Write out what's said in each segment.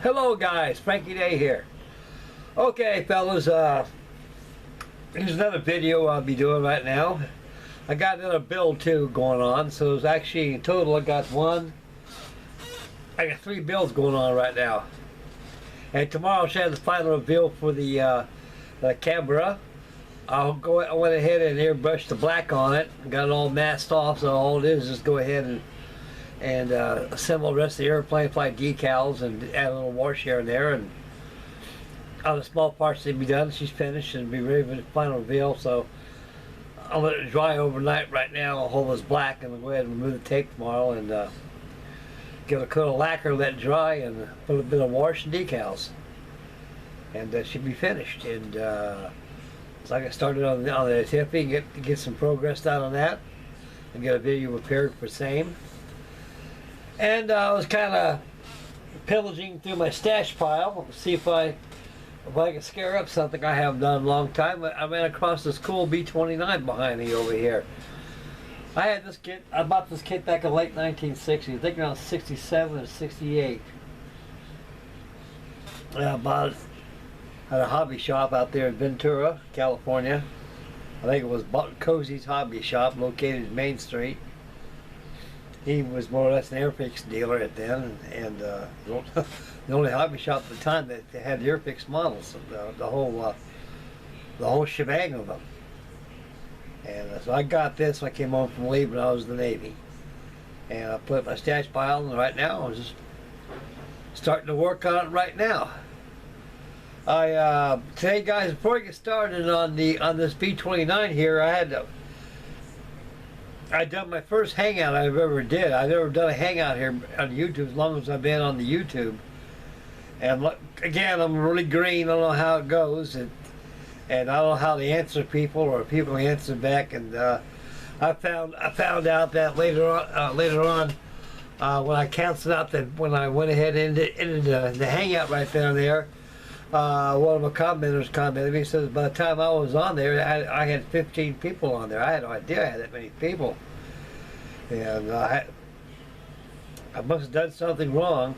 Hello guys, Frankie Day here. Okay fellas, here's another video I'll be doing right now. I got another build too going on, so it's actually in total I got three builds going on right now. And tomorrow I should have the final reveal for the camera. I went ahead and airbrushed the black on it, got it all masked off, so all it is just go ahead and assemble the rest of the airplane flight decals and add a little wash here and there, and all the small parts need to be done. She's finished and be ready for the final reveal, so I'll let it dry overnight right now. I'll hold this black and I'll go ahead and remove the tape tomorrow and give it a coat of lacquer, let it dry, and put a bit of wash and decals, and should be finished. And so I got started on the Tiffy, get some progress done on that and get a video prepared for same. And I was kind of pillaging through my stash pile to see if I can scare up something I haven't done in a long time. I ran across this cool B-29 behind me over here. I had this kit. I bought this kit back in late 1960s. I think around 67 or 68. I bought it at a hobby shop out there in Ventura, California. I think it was Cozy's Hobby Shop, located in Main Street. He was more or less an Airfix dealer at then, and the only hobby shop at the time that had Airfix models, the whole shebang of them. And so I got this when I came home from leave when I was in the Navy, and I put it in my stash pile. And right now I'm just starting to work on it right now. Today, guys, before I get started on this B-29 here, I'd done my first hangout I've ever did. I've never done a hangout here on YouTube as long as I've been on the YouTube. And again, I'm really green. I don't know how it goes, and I don't know how to answer people or people answer back. And I found out that later on when I canceled out when I went ahead and ended the hangout right there. One of my commenters commented. He says by the time I was on there, I had 15 people on there. I had no idea I had that many people, and I must have done something wrong.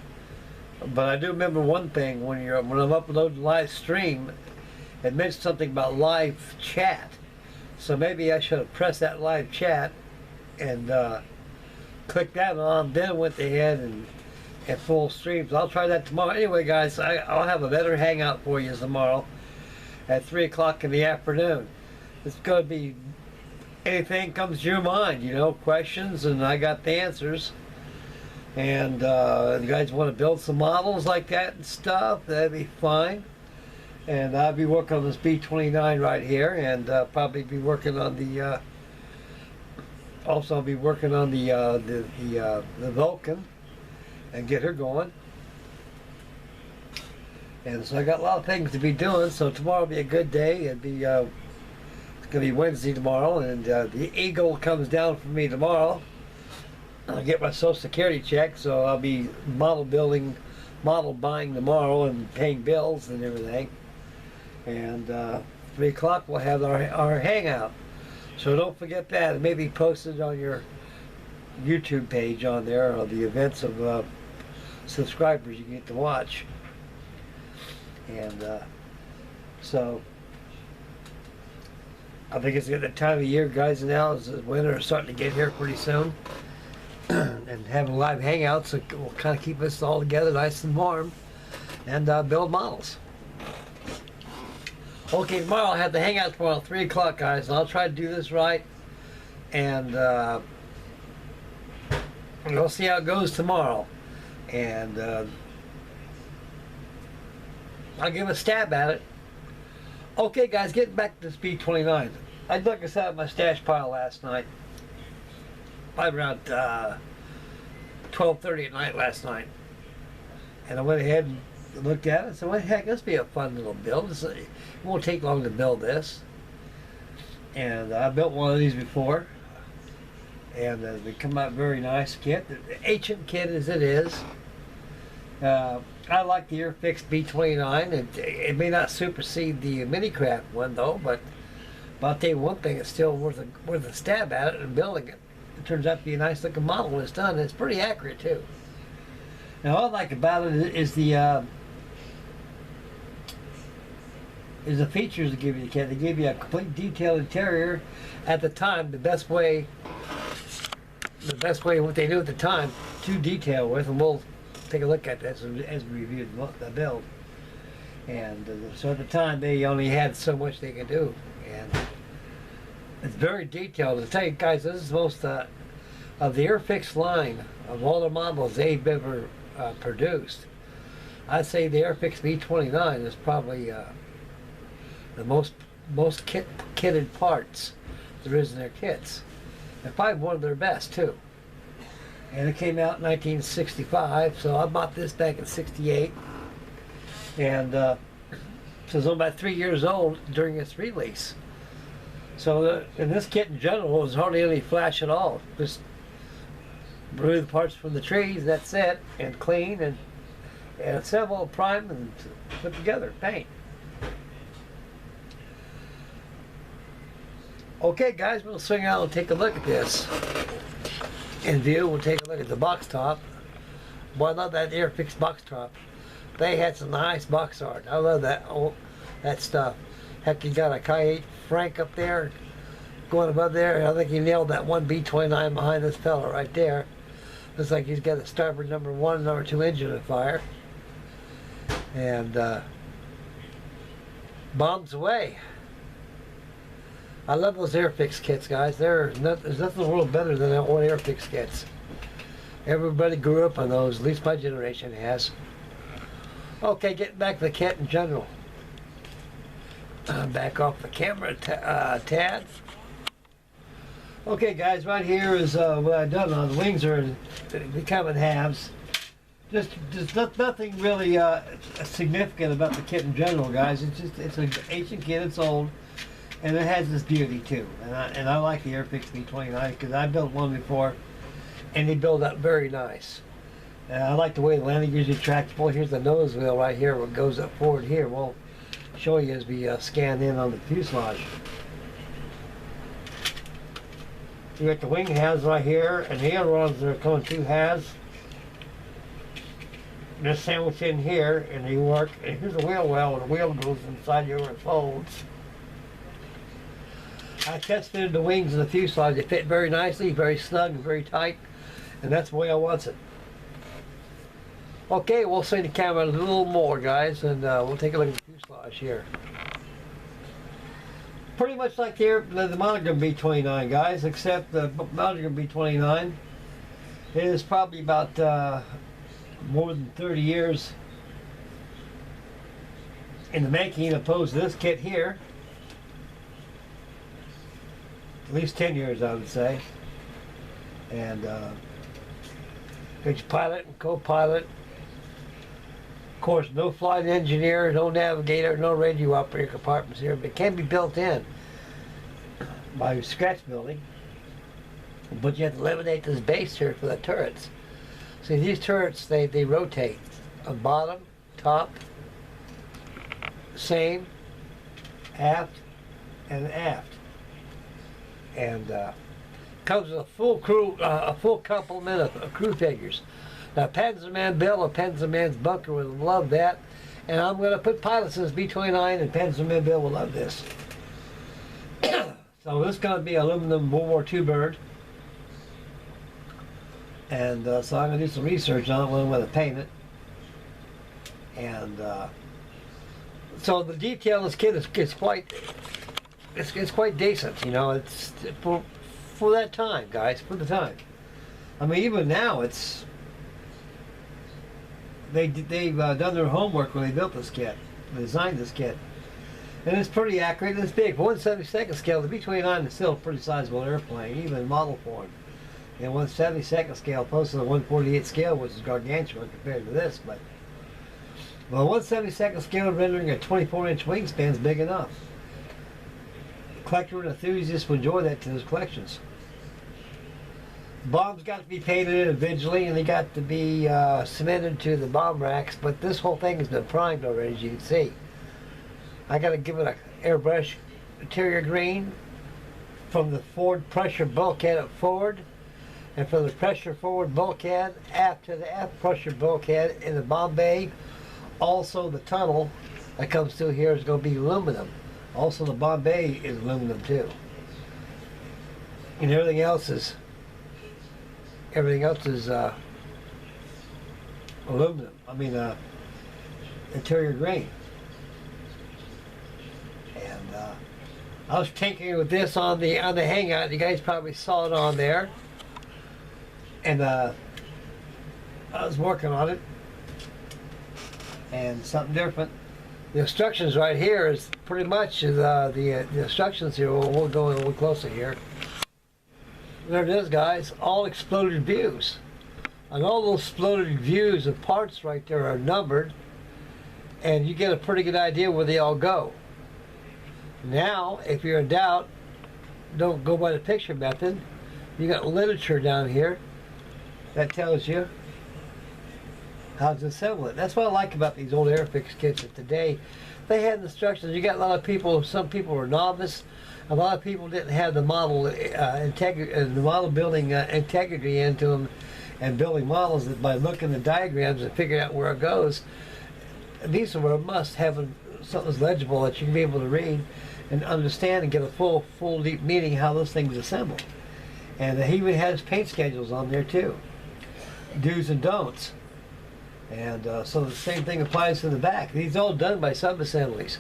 But I do remember one thing: when I'm uploading live stream, it mentioned something about live chat. So maybe I should have pressed that live chat and clicked that on, then went ahead and full streams. I'll try that tomorrow. Anyway, guys, I'll have a better hangout for you tomorrow at 3 o'clock in the afternoon. It's going to be anything comes to your mind, questions, and I got the answers. And if you guys want to build some models like that and stuff, that'd be fine. And I'll be working on this B-29 right here, and probably be working on the also I'll be working on the Vulcan and get her going. And so I got a lot of things to be doing, so tomorrow will be a good day. It's gonna be Wednesday tomorrow, and the Eagle comes down for me tomorrow. I'll get my Social Security check, so I'll be model buying tomorrow and paying bills and everything. And 3 o'clock we'll have our hangout, so don't forget that. It may be posted on your YouTube page on there, or the events of subscribers you get to watch. And so I think it's the time of year, guys. Now is the winter is starting to get here pretty soon, and having live hangouts will kind of keep us all together nice and warm, and build models. Okay, tomorrow I'll have the hangout tomorrow at 3 o'clock, guys, and I'll try to do this right, and we'll see how it goes tomorrow. And I'll give a stab at it. Okay, guys, getting back to this B-29. I dug this out of my stash pile last night, probably around 12:30 at night last night. And I went ahead and looked at it and said, well, heck, this will be a fun little build. It won't take long to build this. And I built one of these before, and they come out very nice kit. The ancient kit as it is. I like the Airfix B-29. It may not supersede the Minicraft one though, but I'll tell you one thing: it's still worth a stab at it and building it. It turns out to be a nice looking model when it's done. And it's pretty accurate too. Now, all I like about it is the features they give you. They give you a complete detailed interior. At the time, the best way what they knew at the time to detail with, and we'll take a look at this as we review the build. And so at the time, they only had so much they could do, and it's very detailed. To tell you guys, this is most of the Airfix line of all the models they've ever produced. I'd say the Airfix B-29 is probably the most kitted parts there is in their kits, and probably one of their best too. And it came out in 1965, so I bought this back in '68, and so it was only about 3 years old during its release. So in this kit in general, there was hardly any flash at all. Just remove the parts from the trees, that's it, and clean and assemble, prime, and put together, paint. Okay, guys, we'll swing out and take a look at this in view. We'll take a look at the box top. Boy, I love that Airfix box top. They had some nice box art. I love that stuff. Heck, you got a K8 Frank up there going above there. I think he nailed that one B-29 behind this fella right there. Looks like he's got a starboard number 1 and number 2 engine on fire. And bombs away. I love those Airfix kits, guys. There's nothing in the world better than that old Airfix kits. Everybody grew up on those, at least my generation has. Okay, getting back to the kit in general. Back off the camera tad. Okay, guys, right here is what I've done on the wings. They come in halves. Just nothing really significant about the kit in general, guys. It's an ancient kit. It's old. And it has this beauty too, and I like the Airfix B-29 because I built one before, and they build up very nice. And I like the way the landing gear is retractable. Here's the nose wheel right here, what goes up forward here. We'll show you as we scan in on the fuselage. You got the wing halves right here, and the ailerons are coming 2 halves. They're sandwiched in here, and they work. And here's the wheel well, and the wheel goes inside here and folds. I tested the wings and the fuselage. They fit very nicely, very snug, and very tight, and that's the way I want it. Okay, we'll swing the camera a little more, guys, and we'll take a look at the fuselage here. Pretty much like the Monogram B-29, guys, except the Monogram B-29 is probably about more than 30 years in the making, opposed to this kit here. At least 10 years, I would say. And got your pilot and co-pilot. Of course, no flight engineer, no navigator, no radio operator compartments here, but it can be built in by scratch building. But you have to eliminate this base here for the turrets. See, these turrets, they rotate on bottom, top, same, aft, and aft. And comes with a full crew, a full complement of crew figures. Now, Panzerman Bill or Panzerman's Bunker would love that, and I'm going to put pilots in this B-29, and Panzerman Bill will love this. So this is going to be aluminum World War II bird, and so I'm going to do some research on it when I'm going to paint it. And so the detail in this kit is quite. It's quite decent, you know. It's for that time, guys, for the time. I mean, even now, they've done their homework when they built this kit, designed this kit, and it's pretty accurate. And it's big. For 1/72 scale, the B-29 is still a pretty sizable airplane, even in model form. And 1/72 scale, opposed to the 1/48 scale, which is gargantuan compared to this, but 1/72 scale rendering a 24-inch wingspan is big enough. Collector and enthusiasts will enjoy that to his collections. Bombs got to be painted individually, and they got to be cemented to the bomb racks, but this whole thing has been primed already, as you can see. I got to give it an airbrush interior green from the forward pressure bulkhead up forward, And from the pressure forward bulkhead aft to the aft pressure bulkhead in the bomb bay, also the tunnel that comes through here is going to be aluminum. Also the bomb bay is aluminum too. And everything else is aluminum. I mean interior grain. And I was tinkering with this on the hangout. You guys probably saw it on there. And I was working on it. And something different. The instructions right here is pretty much the instructions here. We'll go a little closer here. There it is, guys. All exploded views. And all those exploded views of parts right there are numbered. And you get a pretty good idea where they all go. Now, if you're in doubt, don't go by the picture method. You got literature down here that tells you how to assemble it. That's what I like about these old Airfix kits of today. They had instructions. You got a lot of people, some people were novice. A lot of people didn't have the model the model building integrity into them and building models that by looking at the diagrams and figuring out where it goes. These are a must, having something that's legible that you can be able to read and understand and get a full deep meaning how those things assemble. And he even has paint schedules on there too. Do's and don'ts. And so the same thing applies to the back. These are all done by sub-assemblies.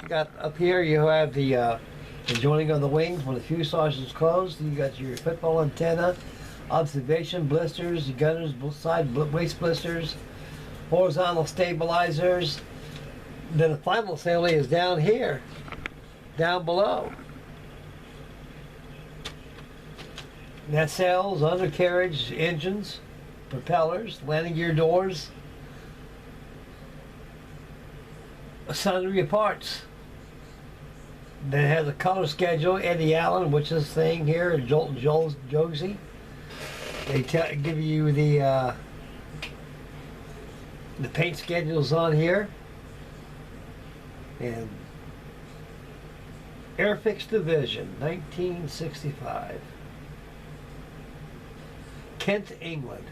Got up here you have the joining of the wings when the fuselage is closed. You got your football antenna, observation blisters, gunners side waist blisters, horizontal stabilizers. Then the final assembly is down here, down below. Nacelles, undercarriage, engines, propellers, landing gear doors, sundry of parts. Then it has a color schedule, Eddie Allen, which is this thing here, and Jolt Josie. They give you the paint schedules on here. And Airfix Division, 1965. Kent, England.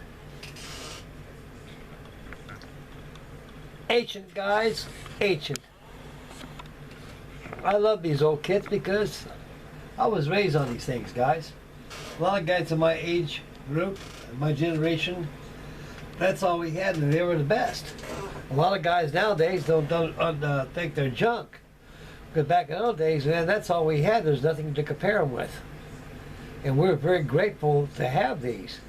Ancient, guys, ancient. I love these old kits because I was raised on these things, guys. A lot of guys in my age group, my generation, that's all we had, and they were the best. A lot of guys nowadays don't think they're junk. Because back in those days, man, that's all we had. There's nothing to compare them with. And we're very grateful to have these.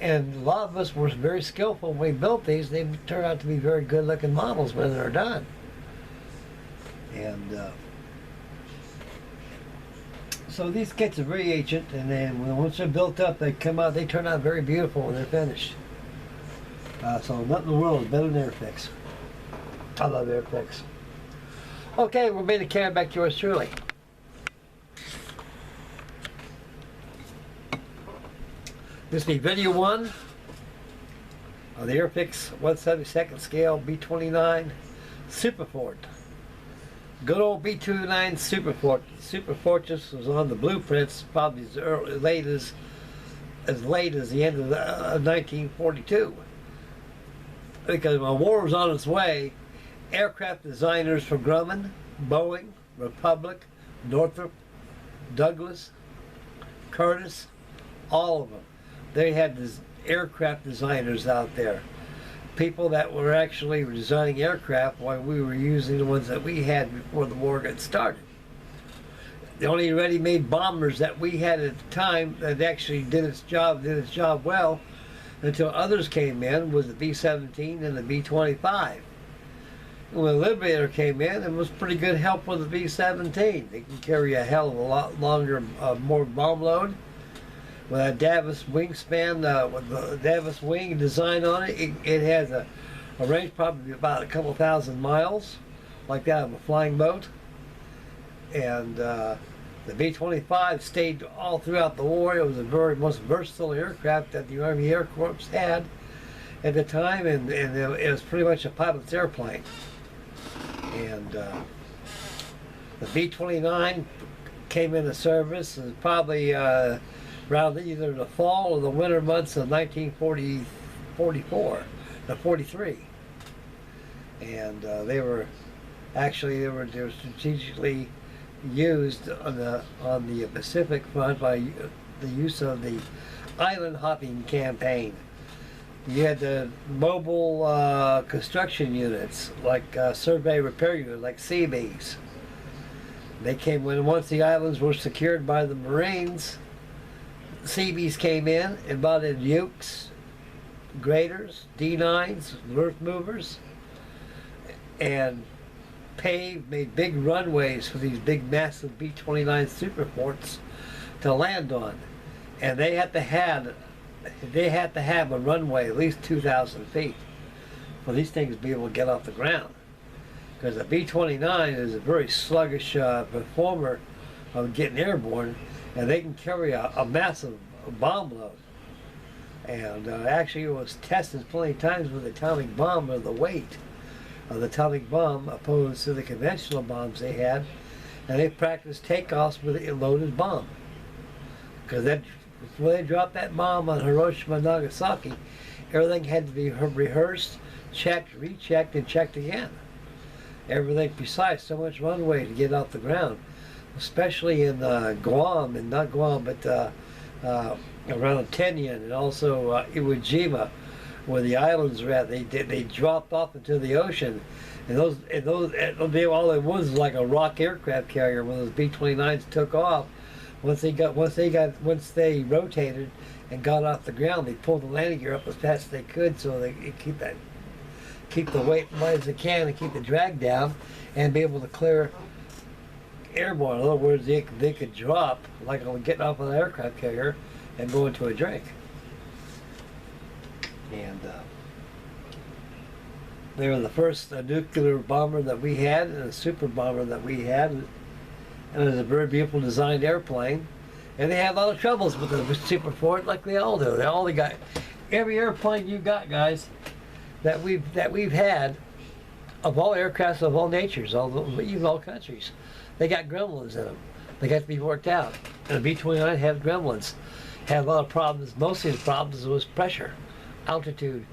And a lot of us were very skillful when we built these. They turned out to be very good looking models when they're done. And so these kits are very ancient, and then once they're built up, they come out, they turn out very beautiful when they're finished. So nothing in the world is better than Airfix. I love Airfix. Okay, we're made to carry back to yours truly. This will be video 1 of the Airfix 1/72 scale B-29 Superfort. Good old B-29 Superfort. Superfortress was on the blueprints probably as late as the end of 1942. Because when war was on its way, aircraft designers for Grumman, Boeing, Republic, Northrop, Douglas, Curtiss, all of them. They had aircraft designers out there. People that were actually designing aircraft while we were using the ones that we had before the war got started. The only ready-made bombers that we had at the time that actually did its job well until others came in was the B-17 and the B-25. When the Liberator came in, it was pretty good help with the B-17. They can carry a hell of a lot longer, more bomb load. With that Davis wingspan, with the Davis wing design on it, it has a range probably about a couple thousand miles, like that of a flying boat. And the B-25 stayed all throughout the war. It was the most versatile aircraft that the Army Air Corps had at the time, and it was pretty much a pilot's airplane. And the B-29 came into service and probably around either the fall or the winter months of 1944, the 43. And they were strategically used on the Pacific front by the use of the island hopping campaign. You had the mobile construction units, like survey repair units, like CBs. They came once the islands were secured by the Marines. CBs came in and brought in ukes, graders, D9s, earth movers, and made big runways for these big, massive B-29 superforts to land on, and they had to have a runway at least 2,000 feet for these things to be able to get off the ground, because the B-29 is a very sluggish performer of getting airborne, and they can carry a massive bomb load. And actually, it was tested plenty of times with atomic bomb of the weight of the atomic bomb opposed to the conventional bombs they had, and they practiced takeoffs with a loaded bomb. Because before they dropped that bomb on Hiroshima and Nagasaki, everything had to be rehearsed, checked, rechecked, and checked again. Everything precise, so much runway to get off the ground, especially in Guam, and not Guam, but around Tinian and also Iwo Jima, where the islands were at. They dropped off into the ocean, and all it was like a rock aircraft carrier when those B-29s took off. Once they rotated and got off the ground, they pulled the landing gear up as fast as they could, so they could keep the weight as light as they can and keep the drag down, and be able to clear airborne. In other words, they could drop like getting off an aircraft carrier and go into a drink. And they were the first nuclear bomber that we had, and a super bomber that we had, and it was a very beautiful designed airplane. And they had a lot of troubles with the super fort, like they all do. They got every airplane you got, guys, that we've had, of all aircrafts of all natures, even all countries, they got gremlins in them. They got to be worked out. And the B-29 had gremlins. Had a lot of problems. Mostly the problems was pressure, altitude,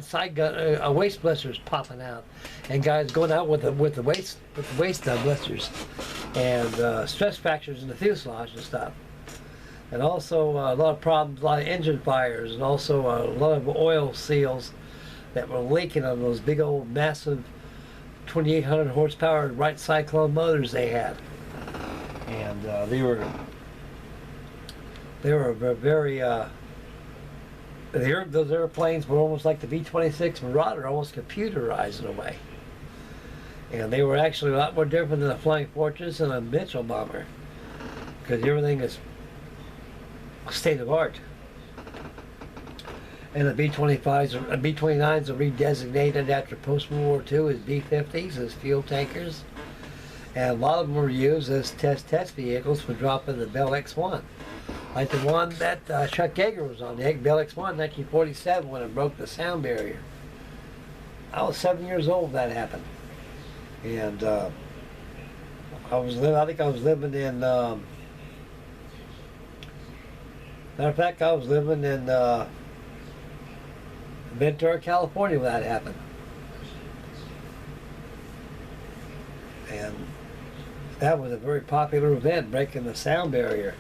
side gun, waist blisters popping out, and guys going out with the waist blisters, and stress fractures in the fuselage and stuff. And also a lot of problems, a lot of engine fires, and also a lot of oil seals that were leaking on those big old massive 2,800 horsepower Wrights Cyclone motors they had. And they were very those airplanes were almost like the B-26 Marauder, almost computerized in a way. And they were actually a lot more different than a Flying Fortress and a Mitchell bomber, because everything is state of art. And the B-25s and B-29s are redesignated after post-World War II as B-50s, as fuel tankers. And a lot of them were used as test vehicles for dropping the Bell X-1. Like the one that Chuck Yeager was on, the Bell X-1 in 1947, when it broke the sound barrier. I was 7 years old when that happened. And I think I was living in, matter of fact, I was living in Ventura, California when that happened. And that was a very popular event, breaking the sound barrier.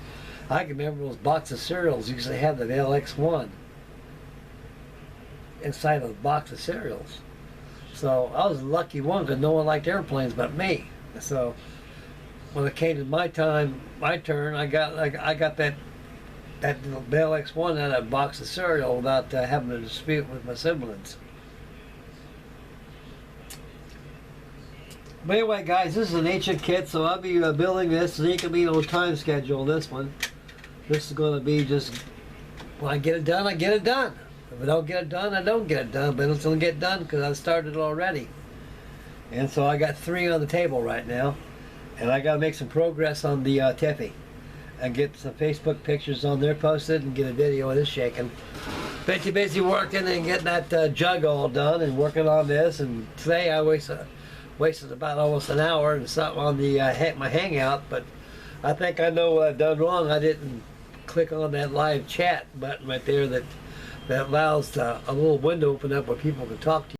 I can remember those boxes of cereals used to have the LX1 inside of a box of cereals. So I was the lucky one, because no one liked airplanes but me. So when it came to my turn, I got that LX1 out of a box of cereal without having a dispute with my siblings. But anyway, guys, this is an ancient kit, so I'll be building this. There ain't gonna be no time schedule on this one. This is going to be just, when I get it done, I get it done. If I don't get it done, I don't get it done. But it's going to get done because I started already. And so I got 3 on the table right now. And I got to make some progress on the Tiffy. And get some Facebook pictures on there posted and get a video of this shaking. Busy working and getting that jug all done and working on this. And today I wasted about almost an hour and something on the my hangout. But I think I know what I've done wrong. I didn't click on that live chat button right there that allows a little window open up where people can talk to you.